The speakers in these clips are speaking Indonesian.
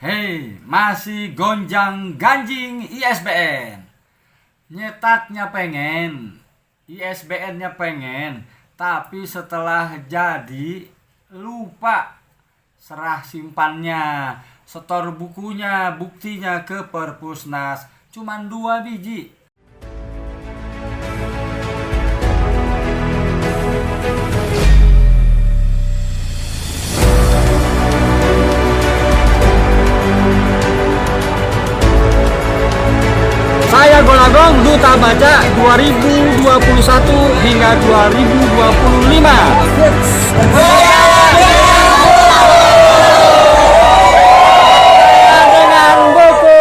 Hei, masih gonjang-ganjing ISBN. Nyetaknya pengen, ISBN-nya pengen, tapi setelah jadi lupa serah simpannya, setor bukunya, buktinya ke Perpusnas, cuman 2 biji. Saya Golagong, Duta Baca 2021 hingga 2025. Dengan buku.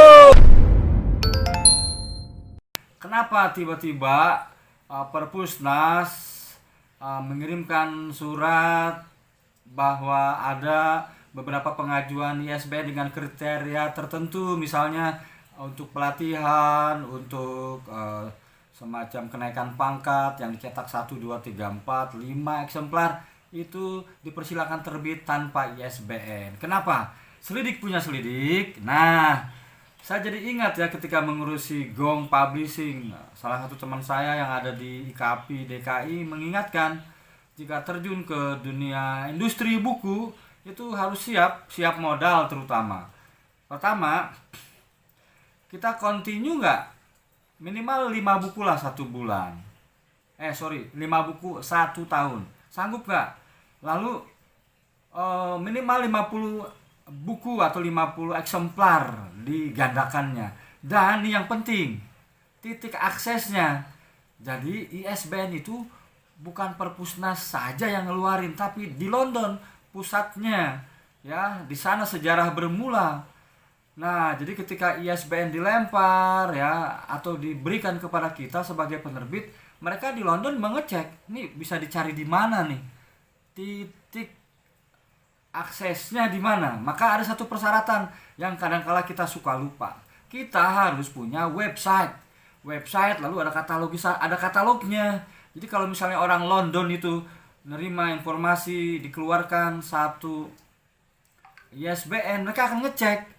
Kenapa tiba-tiba Perpusnas mengirimkan surat bahwa ada beberapa pengajuan ISBN dengan kriteria tertentu, misalnya untuk pelatihan, untuk semacam kenaikan pangkat yang dicetak 1, 2, 3, 4, 5 eksemplar, itu dipersilakan terbit tanpa ISBN. Kenapa? Selidik punya selidik. Nah, saya jadi ingat ya ketika mengurusi Gong Publishing, salah satu teman saya yang ada di IKAPI DKI mengingatkan jika terjun ke dunia industri buku itu harus siap modal terutama. Pertama, kita continue nggak? Minimal 5 buku lah 1 bulan. 5 buku 1 tahun. Sanggup nggak? Lalu minimal 50 buku atau 50 eksemplar digandakannya. Dan yang penting, titik aksesnya. Jadi ISBN itu bukan Perpusnas saja yang ngeluarin, tapi di London pusatnya. Ya, di sana sejarah bermula. Nah, jadi ketika ISBN dilempar ya atau diberikan kepada kita sebagai penerbit, mereka di London mengecek, nih bisa dicari di mana nih? Titik aksesnya di mana? Maka ada satu persyaratan yang kadang-kala kita suka lupa. Kita harus punya website. Website lalu ada katalognya. Jadi kalau misalnya orang London itu nerima informasi dikeluarkan satu ISBN, mereka akan ngecek.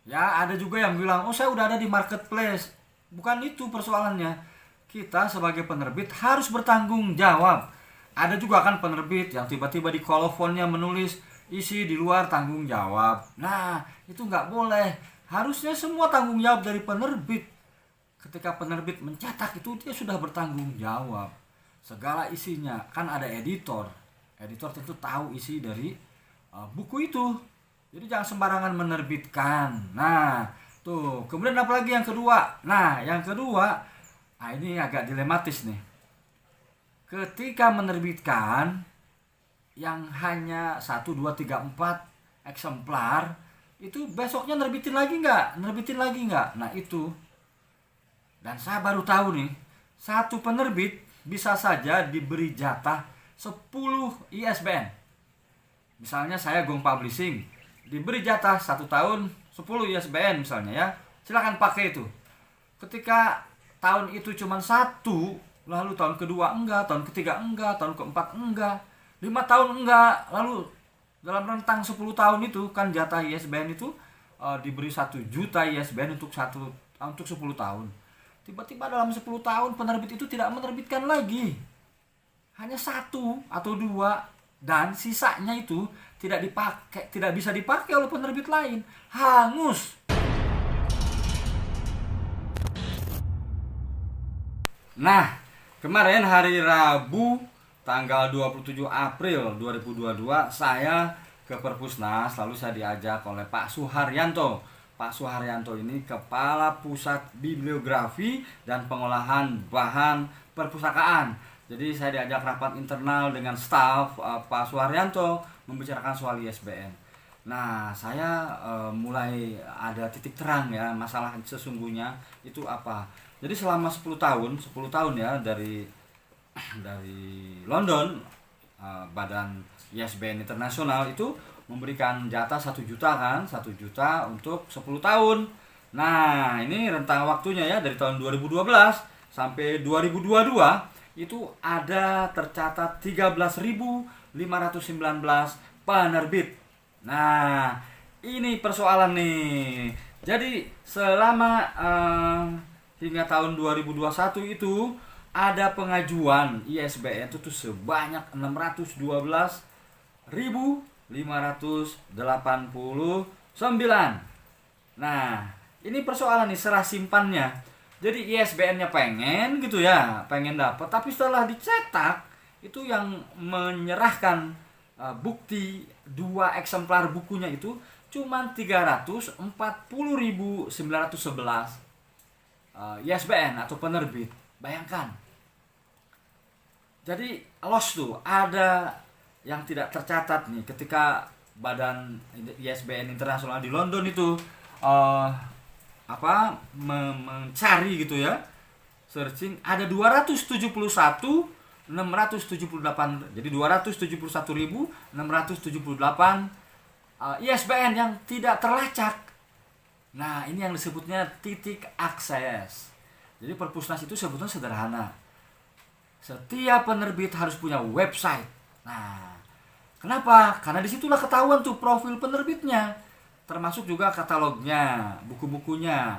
Ya, ada juga yang bilang, saya udah ada di marketplace. Bukan itu persoalannya. Kita sebagai penerbit harus bertanggung jawab. Ada juga kan penerbit yang tiba-tiba di kolofonnya menulis isi di luar tanggung jawab. Nah, itu nggak boleh. Harusnya semua tanggung jawab dari penerbit. Ketika penerbit mencetak itu, dia sudah bertanggung jawab. Segala isinya. Kan ada editor. Editor tentu tahu isi dari buku itu. Jadi jangan sembarangan menerbitkan. Nah, tuh. Kemudian apa lagi yang kedua? Nah, yang kedua, ini agak dilematis nih. Ketika menerbitkan yang hanya 1, 2, 3, 4 eksemplar, itu besoknya nerbitin lagi nggak? Nah, itu. Dan saya baru tahu nih, satu penerbit bisa saja diberi jatah 10 ISBN. Misalnya saya Gong Publishing, diberi jatah 1 tahun 10 ISBN misalnya ya, silakan pakai itu. Ketika tahun itu cuma 1, lalu tahun kedua enggak, tahun ketiga enggak, tahun keempat enggak, 5 tahun enggak, lalu dalam rentang 10 tahun itu kan jatah ISBN itu diberi 1 juta ISBN untuk 10 tahun. Tiba-tiba dalam 10 tahun penerbit itu tidak menerbitkan lagi, hanya 1 atau 2, dan sisanya itu tidak bisa dipakai oleh penerbit lain, hangus. Nah, kemarin hari Rabu tanggal 27 April 2022 saya ke Perpusnas, lalu saya diajak oleh Pak Suharyanto. Pak Suharyanto ini Kepala Pusat Bibliografi dan Pengolahan Bahan Perpustakaan. Jadi saya diajak rapat internal dengan staf Pak Suharyanto membicarakan soal ISBN. Nah, saya mulai ada titik terang ya, masalah sesungguhnya itu apa. Jadi selama 10 tahun ya dari London, Badan ISBN Internasional itu memberikan jatah 1 juta kan, 1 juta untuk 10 tahun. Nah, ini rentang waktunya ya dari tahun 2012 sampai 2022 itu ada tercatat 13.519 penerbit. Nah, ini persoalan nih. Jadi selama hingga tahun 2021 itu ada pengajuan ISBN itu tuh sebanyak 612.589. Nah, ini persoalan nih serah simpannya. Jadi ISBN-nya pengen gitu ya, pengen dapat, tapi setelah dicetak itu yang menyerahkan bukti 2 eksemplar bukunya itu cuma 340.911 ISBN atau penerbit. Bayangkan. Jadi loss tuh, ada yang tidak tercatat nih ketika Badan ISBN internasional di London itu uh, mencari gitu ya, searching, ada 271.678, jadi 271.678 ISBN yang tidak terlacak. Nah, ini yang disebutnya titik akses. Jadi Perpusnas itu sebetulnya sederhana. Setiap penerbit harus punya website. Nah, kenapa? Karena disitulah ketahuan tuh profil penerbitnya, termasuk juga katalognya, buku-bukunya.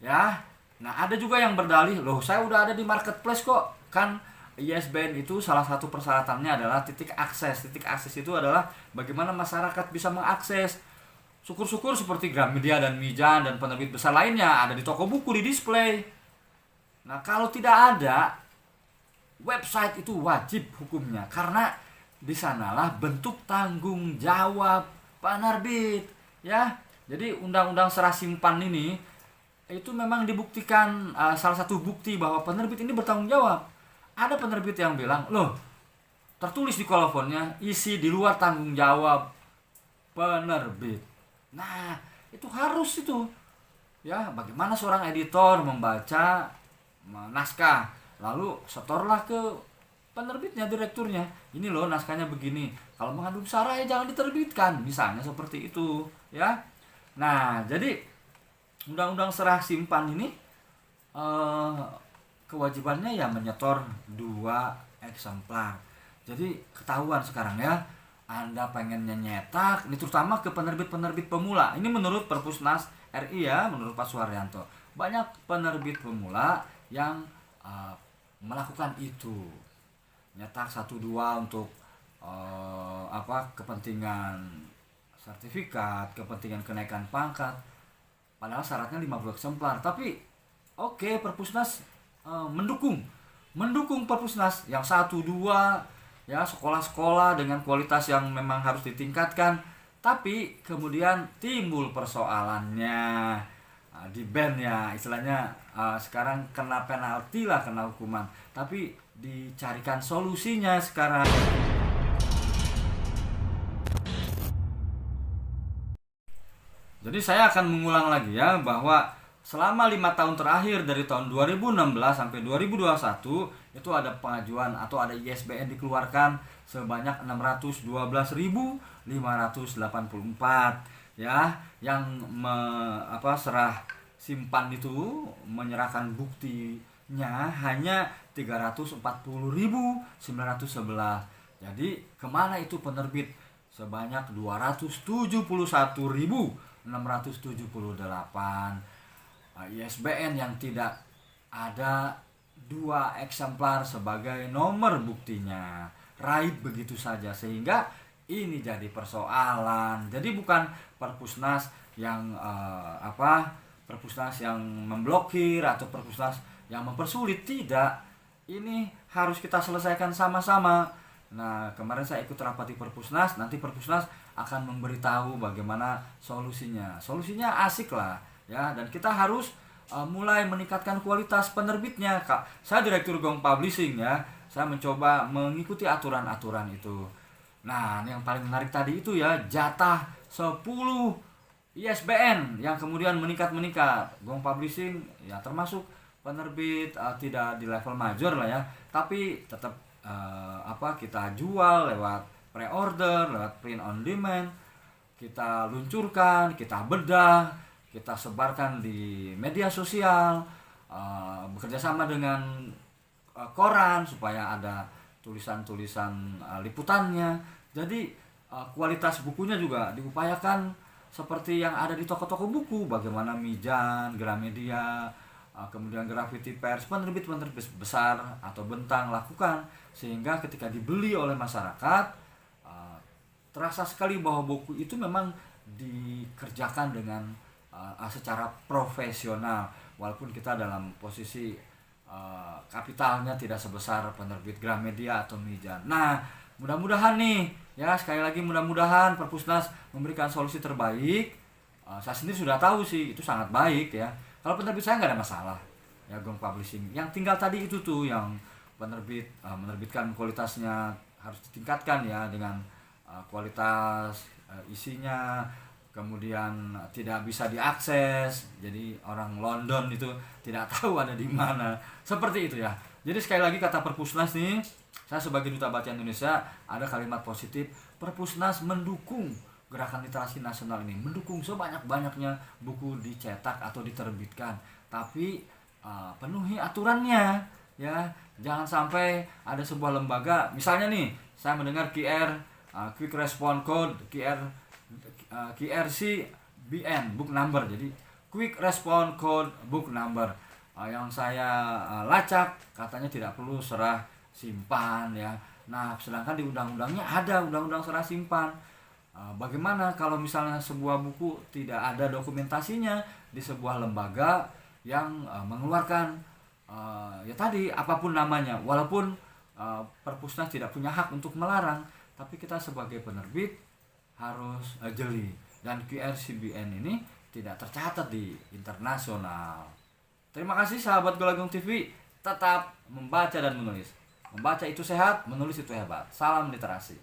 Ya, nah ada juga yang berdalih, loh saya udah ada di marketplace kok. Kan ISBN itu salah satu persyaratannya adalah titik akses. Titik akses itu adalah bagaimana masyarakat bisa mengakses. Syukur-syukur seperti Gramedia dan Mijan dan penerbit besar lainnya ada di toko buku, di display. Nah, kalau tidak ada, website itu wajib hukumnya, karena di sanalah bentuk tanggung jawab penerbit, ya. Jadi undang-undang serah simpan ini itu memang dibuktikan, salah satu bukti bahwa penerbit ini bertanggung jawab. Ada penerbit yang bilang, loh, tertulis di kolofonnya isi di luar tanggung jawab penerbit. Nah, itu harus itu. Ya, bagaimana seorang editor membaca naskah, lalu setorlah ke penerbitnya, direkturnya, ini loh naskahnya begini, kalau mengandung sara ya jangan diterbitkan, misalnya seperti itu ya. Nah, jadi undang-undang serah simpan ini kewajibannya ya menyetor 2 eksemplar. Jadi ketahuan sekarang ya, Anda pengennya nyetak, ini terutama ke penerbit-penerbit pemula. Ini menurut Perpusnas RI ya, menurut Pak Suharyanto. Banyak penerbit pemula yang melakukan itu, nyetak 1-2 untuk kepentingan sertifikat, kepentingan kenaikan pangkat, padahal syaratnya 50 eksemplar. Tapi oke, Perpusnas mendukung Perpusnas yang 1-2 ya, sekolah-sekolah dengan kualitas yang memang harus ditingkatkan. Tapi kemudian timbul persoalannya, di ban ya, istilahnya sekarang kena penalti lah, kena hukuman, tapi dicarikan solusinya sekarang. Jadi saya akan mengulang lagi ya, bahwa selama 5 tahun terakhir dari tahun 2016 sampai 2021 itu ada pengajuan atau ada ISBN dikeluarkan sebanyak 612.584 ya, yang serah simpan itu menyerahkan buktinya hanya 340.911. Jadi kemana itu penerbit sebanyak 271.678 ISBN yang tidak ada 2 eksemplar sebagai nomor buktinya, raib begitu saja, sehingga ini jadi persoalan. Jadi bukan Perpusnas yang Perpusnas yang memblokir atau Perpusnas yang mempersulit, tidak. Ini harus kita selesaikan sama-sama. Nah, kemarin saya ikut rapat di Perpusnas, nanti Perpusnas akan memberitahu bagaimana solusinya. Solusinya asik lah ya, dan kita harus mulai meningkatkan kualitas penerbitnya. Saya direktur Gong Publishing ya, saya mencoba mengikuti aturan-aturan itu. Nah, yang paling menarik tadi itu ya, jatah 10 ISBN yang kemudian meningkat. Gong Publishing ya termasuk penerbit tidak di level major lah ya, tapi tetap kita jual lewat pre-order, lewat print on demand, kita luncurkan, kita bedah, kita sebarkan di media sosial, bekerja sama dengan koran supaya ada tulisan-tulisan liputannya. Jadi kualitas bukunya juga diupayakan seperti yang ada di toko-toko buku, bagaimana Mijan, Gramedia, kemudian Graffiti Pers, penerbit-penerbit besar atau Bentang lakukan, sehingga ketika dibeli oleh masyarakat terasa sekali bahwa buku itu memang dikerjakan dengan secara profesional, walaupun kita dalam posisi kapitalnya tidak sebesar penerbit Gramedia atau Mijan. Nah, mudah-mudahan nih ya, sekali lagi mudah-mudahan Perpusnas memberikan solusi terbaik. Saya sendiri sudah tahu sih itu sangat baik ya. Kalau penerbit saya nggak ada masalah ya, Gong Publishing. Yang tinggal tadi itu tuh yang penerbit menerbitkan kualitasnya harus ditingkatkan ya, dengan kualitas isinya, kemudian tidak bisa diakses, jadi orang London itu tidak tahu ada di mana, seperti itu ya. Jadi sekali lagi kata Perpusnas nih, saya sebagai Duta Baca Indonesia ada kalimat positif, Perpusnas mendukung gerakan literasi nasional ini, mendukung sebanyak-banyaknya buku dicetak atau diterbitkan, tapi penuhi aturannya ya. Jangan sampai ada sebuah lembaga, misalnya nih saya mendengar Quick Response Code, QRC-BN book number, jadi Quick Response Code book number, yang saya lacak katanya tidak perlu serah simpan ya. Nah, sedangkan di undang-undangnya ada undang-undang serah simpan. Bagaimana kalau misalnya sebuah buku tidak ada dokumentasinya di sebuah lembaga yang mengeluarkan ya tadi apapun namanya, walaupun Perpusnas tidak punya hak untuk melarang, tapi kita sebagai penerbit harus jeli, dan QRCBN ini tidak tercatat di internasional. Terima kasih sahabat Golagung TV, tetap membaca dan menulis. Membaca itu sehat, menulis itu hebat. Salam literasi.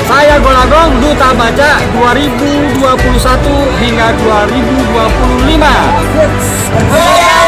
Saya Golagong, Duta Baca 2021 hingga 2025.